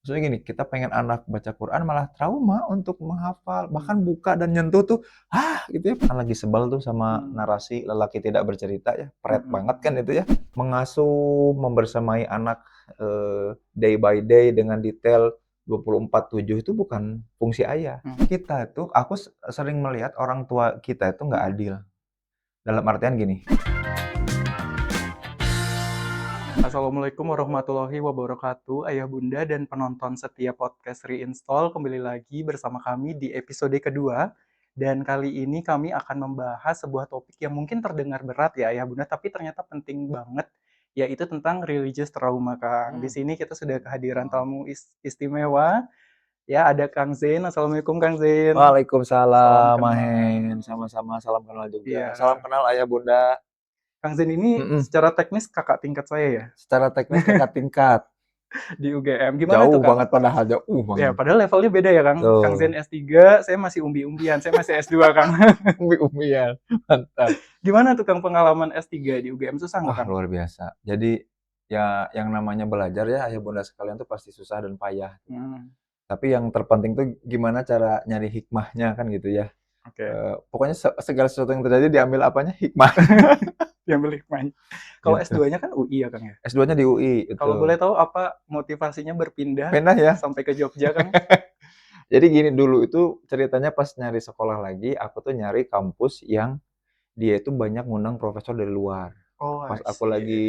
Maksudnya gini, kita pengen anak baca Quran malah trauma untuk menghafal, bahkan buka dan nyentuh tuh, gitu ya. Kan lagi sebel tuh sama narasi lelaki tidak bercerita ya, pret banget kan itu ya. Mengasuh, membersamai anak day by day dengan detail 24/7 itu bukan fungsi ayah. Kita itu, aku sering melihat orang tua kita itu nggak adil. Dalam artian gini, Assalamualaikum warahmatullahi wabarakatuh, Ayah Bunda dan penonton setia podcast Reinstall. Kembali lagi bersama kami di episode kedua. Dan kali ini kami akan membahas sebuah topik yang mungkin terdengar berat ya Ayah Bunda, tapi ternyata penting banget, yaitu tentang religious trauma, Kang. Di sini kita sudah kehadiran tamu istimewa, ya ada Kang Zain. Assalamualaikum Kang Zain. Salam Waalaikumsalam, kenal. Mahen. Sama-sama, salam kenal juga. Salam Iya, kenal ayah bunda. Kang Zain ini secara teknis kakak tingkat saya ya, Secara teknis kakak tingkat. di UGM. Gimana tuh Jauh Kang? banget padahal, jauh Ya, banget. padahal levelnya beda ya, Kang. Kang Zen Tuh, S3, saya masih umbi-umbian. Saya masih S2, Kang. umi-umian. Mantap. Gimana tuh, Kang, pengalaman S3 di UGM? Susah nggak, Wah, Kang? luar biasa. Jadi, ya yang namanya belajar ya, ayah bunda sekalian tuh pasti susah dan payah. Hmm, Tapi yang terpenting tuh gimana cara nyari hikmahnya kan gitu ya. oke. Pokoknya segala sesuatu yang terjadi diambil apanya? Hikmah. Diambil hikmahnya. Kalau Gitu. S2-nya kan UI ya, Kang, ya? S2-nya di UI, Kalau itu. boleh tahu apa motivasinya berpindah Pindah ya. sampai ke Jogja, Kang? Jadi gini, dulu itu ceritanya pas nyari sekolah lagi, aku tuh nyari kampus yang dia itu banyak ngundang profesor dari luar. Oh, Pas I aku see. lagi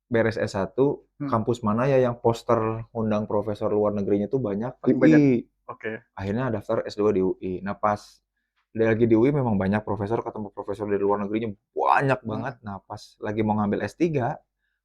beres S1, Hmm, kampus mana ya yang poster ngundang profesor luar negerinya tuh banyak? paling banyak. UI. Oke. Akhirnya daftar S2 di UI. Nah, pas lagi di UI memang banyak profesor, ketemu profesor dari luar negerinya banyak banget. Hmm, Nah, pas lagi mau ngambil S3,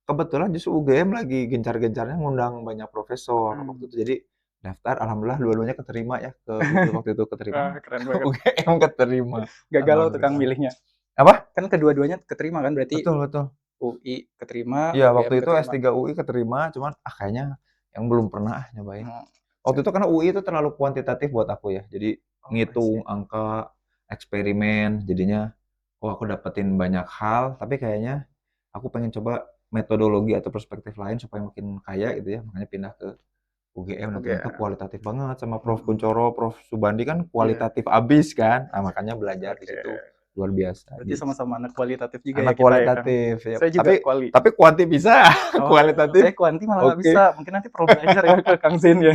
kebetulan justru UGM lagi gencar-gencarnya ngundang banyak profesor waktu hmm. itu. Jadi daftar, alhamdulillah dua-duanya keterima ya, ke UI waktu itu keterima, Wah, keren ke banget. UGM keterima, Gak galau tuh, Kang, alhamdulillah. milihnya. Apa? Kan kedua-duanya keterima kan? Berarti Betul betul. UI keterima, Iya, waktu UGM itu keterima. S3 UI keterima, cuman, kayaknya yang belum pernah nyobain. Hmm, Waktu itu karena UI itu terlalu kuantitatif buat aku ya, jadi oh, I ngitung see. angka, eksperimen, jadinya, oh aku dapetin banyak hal, tapi kayaknya aku pengen coba metodologi atau perspektif lain supaya makin kaya gitu ya, makanya pindah ke UGM dan ternyata UGM. kualitatif banget sama Prof. Mhm. Kuncoro, Prof. Subandi kan Iya, kualitatif abis kan. Nah, makanya belajar di oke. situ luar biasa Berarti di sama-sama anak kualitatif juga ya anak kita ya, Kang? kualitatif ya. Saya juga Tapi kuali. tapi kuanti bisa, Oh, kualitatif saya kuanti malah nggak oke. bisa. Mungkin nanti perlu belajar ya ke Kang Zen ya.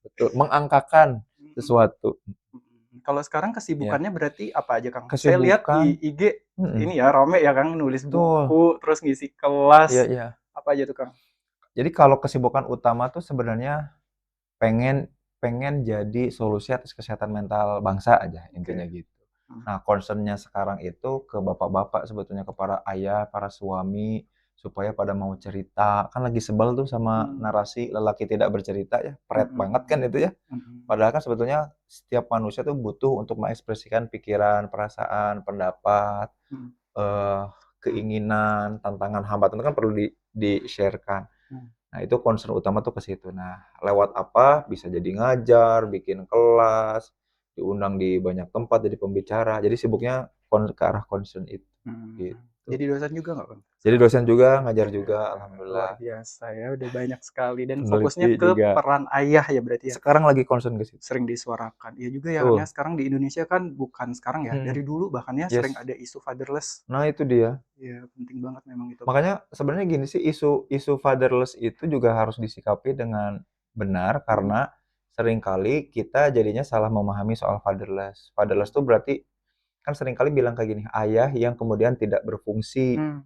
Betul, mengangkakan Mhm, sesuatu. mhm. Kalau sekarang Ya, kesibukannya berarti apa aja, Kang? Saya lihat kesibukan di IG mhm, ini ya, rame ya, Kang, nulis betul. buku, terus ngisi Iya kelas. iya. Apa aja tuh, Kang? Jadi kalau kesibukan utama tuh sebenarnya pengen pengen jadi solusi atas kesehatan mental bangsa aja, intinya Oke. gitu. Mhm, Nah, concern-nya sekarang itu ke bapak-bapak sebetulnya, ke para ayah, para suami, supaya pada mau cerita. Kan lagi sebel tuh sama mmm, narasi lelaki tidak bercerita ya, pret mhm, banget kan itu ya. mhm, Padahal kan sebetulnya setiap manusia tuh butuh untuk mengekspresikan pikiran, perasaan, pendapat, mhm, eee, keinginan, tantangan, hambatan itu kan perlu di-share-kan. mhm. Nah, itu concern utama tuh ke situ. Nah, lewat apa? Bisa jadi ngajar, bikin kelas, diundang di banyak tempat jadi pembicara. Jadi sibuknya ke arah concern itu, Mhm. gitu. Jadi dosen juga nggak, Bang, Jadi sekarang? dosen juga, ngajar Oke, juga, luar alhamdulillah. biasa ya, udah banyak sekali dan fokusnya Peneliti ke juga. peran ayah ya berarti ya? Sekarang lagi concern ke situ. Sering disuarakan. Iya juga ya, Kang, ya, Betul. sekarang di Indonesia kan bukan sekarang ya, Mhm. dari dulu bahkan ya sering Yes. ada isu fatherless. Nah, itu dia. Iya, penting banget memang itu, Kang. Makanya sebenarnya gini sih, isu isu fatherless itu juga harus disikapi dengan benar Mhm, karena seringkali kita jadinya salah memahami soal fatherless. Fatherless mhm, itu berarti kan seringkali bilang kayak gini, ayah yang kemudian tidak berfungsi. mmm,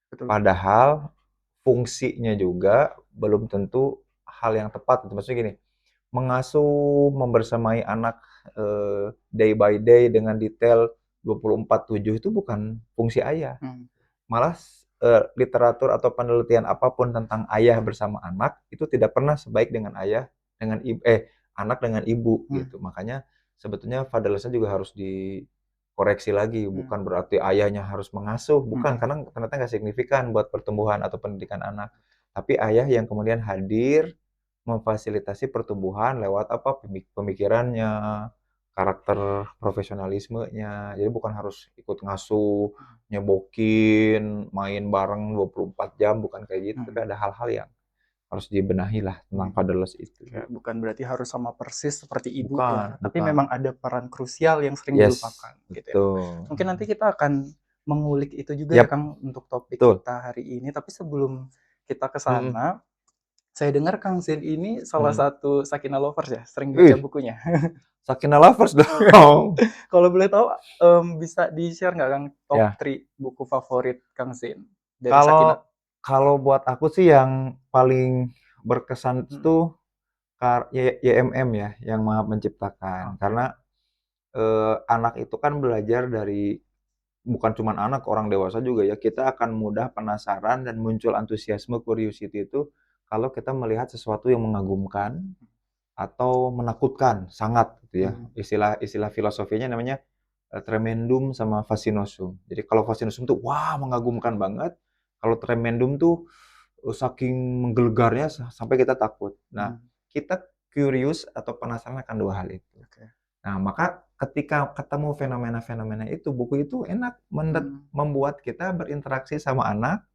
betul. Padahal fungsinya juga belum tentu hal yang tepat gitu. Maksudnya gini, mengasuh, membersamai anak day by day dengan detail 24/7 itu bukan fungsi ayah. Mmm, Malah literatur atau penelitian apapun tentang ayah bersama anak itu tidak pernah sebaik dengan anak dengan ibu mmm, gitu. Makanya sebetulnya fatherless-nya juga harus dikoreksi lagi, mmm, bukan berarti ayahnya harus mengasuh, bukan, mhm, karena ternyata nggak signifikan buat pertumbuhan atau pendidikan anak. Tapi ayah yang kemudian hadir memfasilitasi pertumbuhan lewat apa, pemikirannya, karakter profesionalismenya. Jadi bukan harus ikut ngasuh, nyebokin, main bareng 24 jam, bukan kayak gitu. Tapi mhm. ada hal-hal yang harus dibenahi lah tentang fatherless itu. Ya, bukan berarti harus sama persis seperti ibu Bukan, ya, tapi bukan. memang ada peran krusial yang sering Yes, dilupakan gitu ya. betul. Mungkin nanti kita akan mengulik itu juga ya Yap, Kang untuk topik betul. kita hari ini, tapi sebelum kita ke Mm-mm. sana, saya dengar Kang Zin ini salah Mm. satu Sakinah lovers ya, sering baca Ih, bukunya. Sakinah lovers dong. Kalau boleh tahu, bisa di-share nggak Kang top Ya, 3 buku favorit Kang Zin dari Sakinah? kalau kalau buat aku sih yang paling berkesan Mhm, itu YMM ya, yang Maha Menciptakan. oke. Karena anak itu kan belajar dari bukan cuma anak, orang dewasa juga ya. Kita akan mudah penasaran dan muncul antusiasme curiosity itu kalau kita melihat sesuatu yang mengagumkan atau menakutkan, sangat gitu ya. Mhm, Istilah filosofinya namanya tremendum sama fascinosum. Jadi kalau fascinosum tuh wah mengagumkan banget. Kalau tremendum tuh saking menggelegarnya sampai kita takut. Nah, mhm, kita curious atau penasaran akan dua hal itu. oke. Nah, maka ketika ketemu fenomena-fenomena itu, buku itu enak Mmm, membuat kita berinteraksi sama anak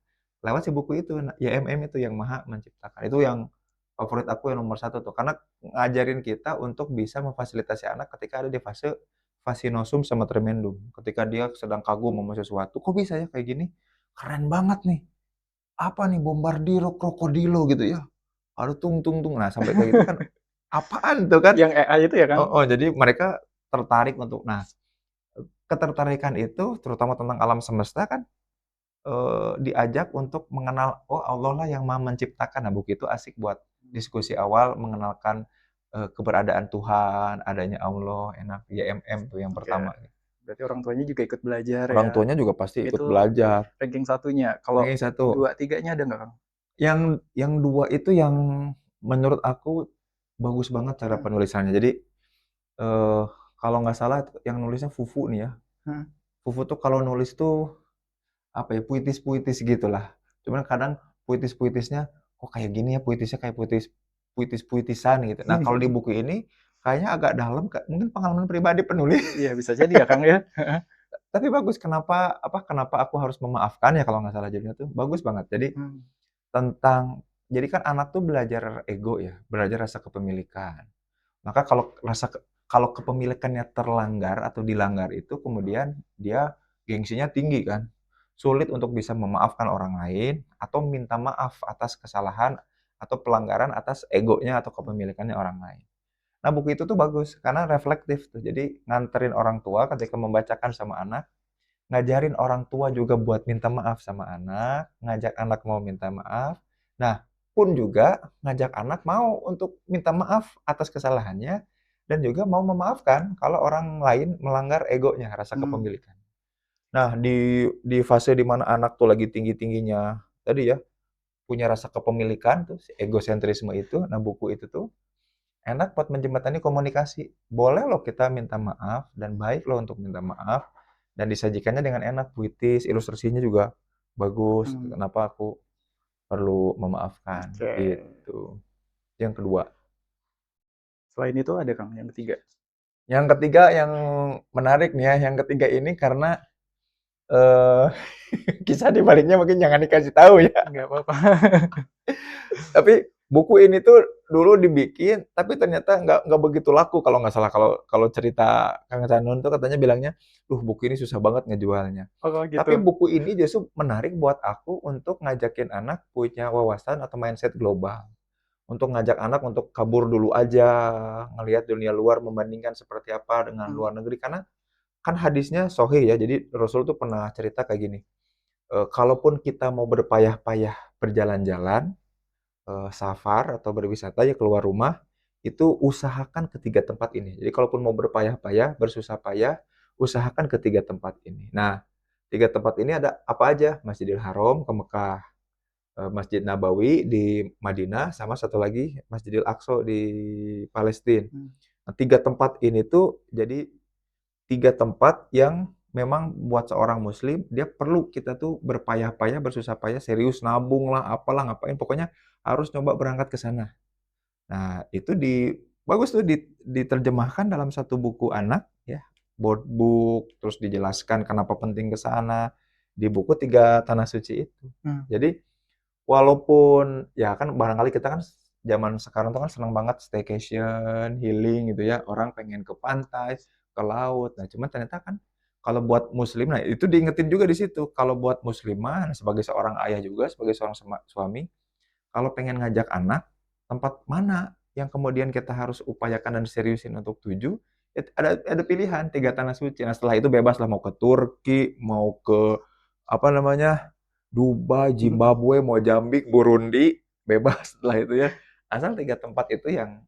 lewat si buku itu. Nah, YMM itu yang Maha Menciptakan. Itu yang favorit aku yang nomor satu tuh. Karena ngajarin kita untuk bisa memfasilitasi anak ketika ada di fase fascinosum sama tremendum. Ketika dia sedang kagum sama sesuatu, kok bisa ya kayak gini? Keren banget nih. Apa nih Bombardiro Krokodilo gitu ya. Ada tung tung tung. Nah, sampai kayak gitu kan apaan tuh kan? yang AI itu ya Kang? Oh, jadi mereka tertarik untuk nah, ketertarikan itu terutama tentang alam semesta kan, diajak untuk mengenal, oh Allah lah yang Maha Menciptakan. Nah, buku itu asik buat Mmm, diskusi awal mengenalkan, keberadaan Tuhan, adanya Allah, enak. YMM tuh yang oke. pertama. Berarti orang tuanya juga ikut belajar Orang ya. tuanya juga pasti ikut Itu belajar. ranking satunya. Kalau Ranking 1. 2, 3-nya ada nggak Kang? Yang 2 itu yang menurut aku bagus banget cara Mhm, penulisannya. Jadi, eee, kalau nggak salah yang nulisnya Fufu nih ya. mhm. Fufu tuh kalau nulis tuh, apa ya, puitis-puitis gitulah. Cuman kadang puitis-puitisnya, kok kayak gini ya puitisnya kayak puitis-puitisan gitu. Nah, kalau di buku ini kayaknya agak dalam, mungkin pengalaman pribadi penulis, Iya bisa jadi ya Kang ya. Heeh. tapi bagus. Kenapa aku harus memaafkan ya kalau nggak salah judulnya tuh, bagus banget. Jadi Mmm, jadi kan anak tuh belajar ego ya, belajar rasa kepemilikan. Maka kalau kepemilikannya terlanggar atau dilanggar itu kemudian dia gengsinya tinggi kan. Sulit untuk bisa memaafkan orang lain atau minta maaf atas kesalahan atau pelanggaran atas egonya atau kepemilikannya orang lain. Nah, buku itu tuh bagus karena reflektif tuh. Jadi nganterin orang tua ketika membacakan sama anak, ngajarin orang tua juga buat minta maaf sama anak, ngajak anak mau minta maaf. Nah, pun juga ngajak anak mau untuk minta maaf atas kesalahannya dan juga mau memaafkan kalau orang lain melanggar egonya, rasa mhm, kepemilikan. Nah, di fase di mana anak tuh lagi tinggi-tingginya tadi ya, punya rasa kepemilikan tuh, si egosentrisme itu. Nah, buku itu tuh enak buat menjembatani komunikasi. Boleh loh kita minta maaf dan baik loh untuk minta maaf dan disajikannya dengan enak, puitis, ilustrasinya juga bagus. mmm, Kenapa aku perlu memaafkan oke. gitu. Yang kedua. Selain itu ada Kang yang ketiga? Yang ketiga yang menarik nih ya, yang ketiga ini karena eh kisah di baliknya mungkin jangan dikasih tahu ya. Nggak apa-apa. Tapi buku ini tuh dulu dibikin, tapi ternyata nggak begitu laku kalau nggak salah. Kalau kalau cerita Kang Sanun tuh katanya bilangnya, buku ini susah banget ngejualnya." Oh gitu. Tapi buku ini justru menarik buat aku untuk ngajakin anak punya wawasan atau mindset global. Untuk ngajak anak untuk kabur dulu aja, ngelihat dunia luar, membandingkan seperti apa dengan Mmm, luar negeri. Karena kan hadisnya sahih ya, jadi Rasul tuh pernah cerita kayak gini, kalaupun kita mau berpayah-payah berjalan-jalan, safar atau berwisata ya keluar rumah, itu usahakan ketiga tempat ini. Jadi kalaupun mau berpayah-payah, bersusah payah, usahakan ketiga tempat ini. Nah, tiga tempat ini ada apa aja? Masjidil Haram ke Mekah, Masjid Nabawi di Madinah, sama satu lagi Masjidil Aqsa di Palestina. mmm, Nah, tiga tempat ini tuh jadi tiga tempat yang memang buat seorang muslim, dia perlu kita tuh berpayah-payah, bersusah payah, serius nabung lah, apalah, ngapain, pokoknya harus coba berangkat ke sana. Nah, itu bagus tuh diterjemahkan dalam satu buku anak ya, board book, terus dijelaskan kenapa penting ke sana, di buku Tiga Tanah Suci itu. mmm, Jadi walaupun ya kan barangkali kita kan zaman sekarang tuh kan seneng banget staycation, healing gitu ya, orang pengen ke pantai, ke laut. Nah, cuman ternyata kan kalau buat muslim, nah itu diingetin juga di situ, kalau buat muslimah sebagai seorang ayah juga, sebagai seorang suami, kalau pengen ngajak anak, tempat mana yang kemudian kita harus upayakan dan seriusin untuk tuju, ada pilihan 3 tanah suci. Nah, setelah itu bebas lah mau ke Turki, mau ke apa namanya, Dubai, Mhm. Zimbabwe, Mozambik, Burundi, bebas setelah itu ya. Asal 3 tempat itu yang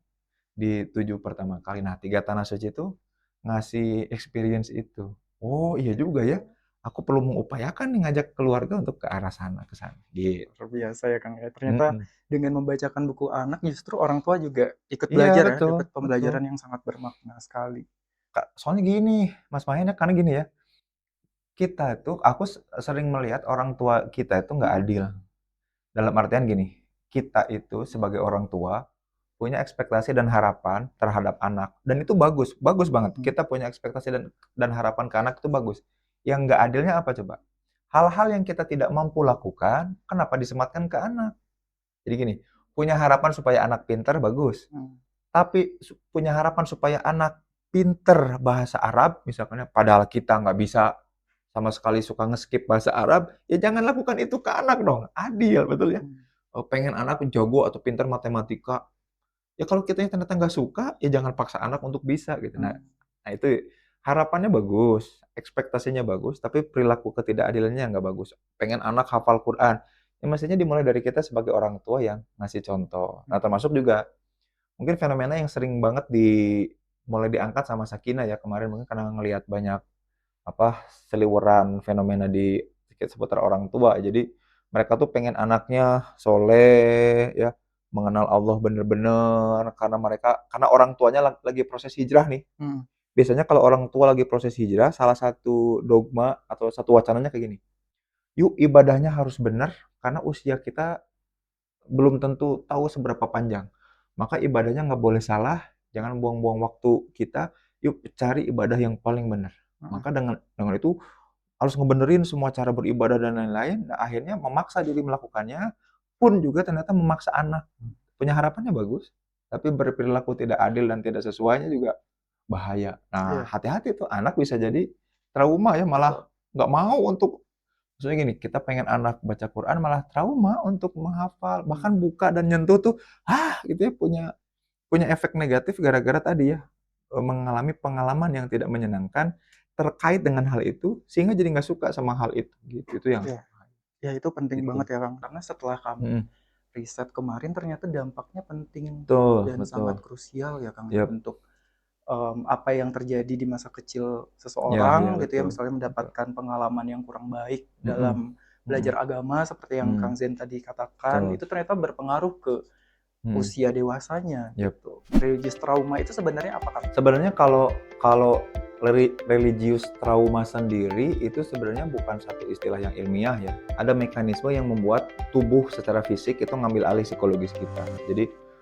dituju pertama kali. Nah, 3 tanah suci itu ngasih experience itu. Oh, iya juga ya, aku perlu mengupayakan nih ngajak keluarga untuk ke arah sana, ke sana, gitu. Luar biasa ya Kang ya. Ternyata Mhm. dengan membacakan buku anak justru orang tua juga ikut Iya, belajar ya, betul dapat betul. pembelajaran yang sangat bermakna sekali. Kak, soalnya gini, Mas Mahen ya, karena gini ya, kita itu aku sering melihat orang tua kita itu nggak Mhm, adil. Dalam artian gini, kita itu sebagai orang tua punya ekspektasi dan harapan terhadap anak, dan itu bagus, bagus banget. mhm, Kita punya ekspektasi dan harapan ke anak itu bagus. Yang nggak adilnya apa coba? Hal-hal yang kita tidak mampu lakukan, kenapa disematkan ke anak? Jadi gini, punya harapan supaya anak pintar, bagus. mhm, Tapi punya harapan supaya anak pinter bahasa Arab, misalkan ya, padahal kita nggak bisa sama sekali suka nge-skip bahasa Arab, ya jangan lakukan itu ke anak dong, adil, betul ya? mhm, Pengen anak jago atau pintar matematika, ya kalau kitanya ternyata nggak suka, ya jangan paksa anak untuk bisa gitu. Nah, mhm, nah itu harapannya bagus, ekspektasinya bagus, tapi perilaku ketidakadilannya nggak bagus. Pengen anak hafal Quran, ya mestinya dimulai dari kita sebagai orang tua yang ngasih contoh. Nah, mhm, termasuk juga mungkin fenomena yang sering banget mulai diangkat sama Sakinah ya kemarin mungkin karena ngelihat banyak apa seliweran fenomena di seputar orang tua. Jadi mereka tuh pengen anaknya soleh ya, mengenal Allah bener-bener karena orang tuanya lagi proses hijrah nih. mhm, Biasanya kalau orang tua lagi proses hijrah, salah satu dogma atau satu wacananya kayak gini, "Yuk ibadahnya harus benar karena usia kita belum tentu tahu seberapa panjang. Maka ibadahnya nggak boleh salah, jangan buang-buang waktu kita, yuk cari ibadah yang paling benar." mhm, Maka dengan itu harus ngebenerin semua cara beribadah dan lain-lain, nah akhirnya memaksa diri melakukannya, pun juga ternyata memaksa anak. Punya harapannya bagus, tapi berperilaku tidak adil dan tidak sesuainya juga bahaya. Nah, iya, hati-hati tuh anak bisa jadi trauma ya, malah nggak mau untuk maksudnya gini, kita pengen anak baca Quran malah trauma untuk menghafal, mhm, bahkan buka dan nyentuh tuh, gitu ya, punya punya efek negatif gara-gara tadi ya, mengalami pengalaman yang tidak menyenangkan terkait dengan hal itu, sehingga jadi nggak suka sama hal itu, gitu. Itu yang iya. Ya itu penting itu. banget ya Kang, karena setelah kami Mhm, riset kemarin ternyata dampaknya penting betul dan betul. sangat krusial ya Kang ya Yap, untuk, apa yang terjadi di masa kecil iya iya, seseorang gitu ya, betul misalnya betul. mendapatkan pengalaman yang kurang baik Mhm dalam belajar mhm agama seperti yang Kang mhm, Zen tadi katakan, betul, itu ternyata berpengaruh ke mhm, usia dewasanya yap. gitu. Religious trauma itu sebenarnya apa Kang? Sebenarnya kalau kalau religius trauma sendiri itu sebenarnya bukan satu istilah yang ilmiah ya. Ada mekanisme yang membuat tubuh secara fisik itu ngambil alih psikologis kita. Jadi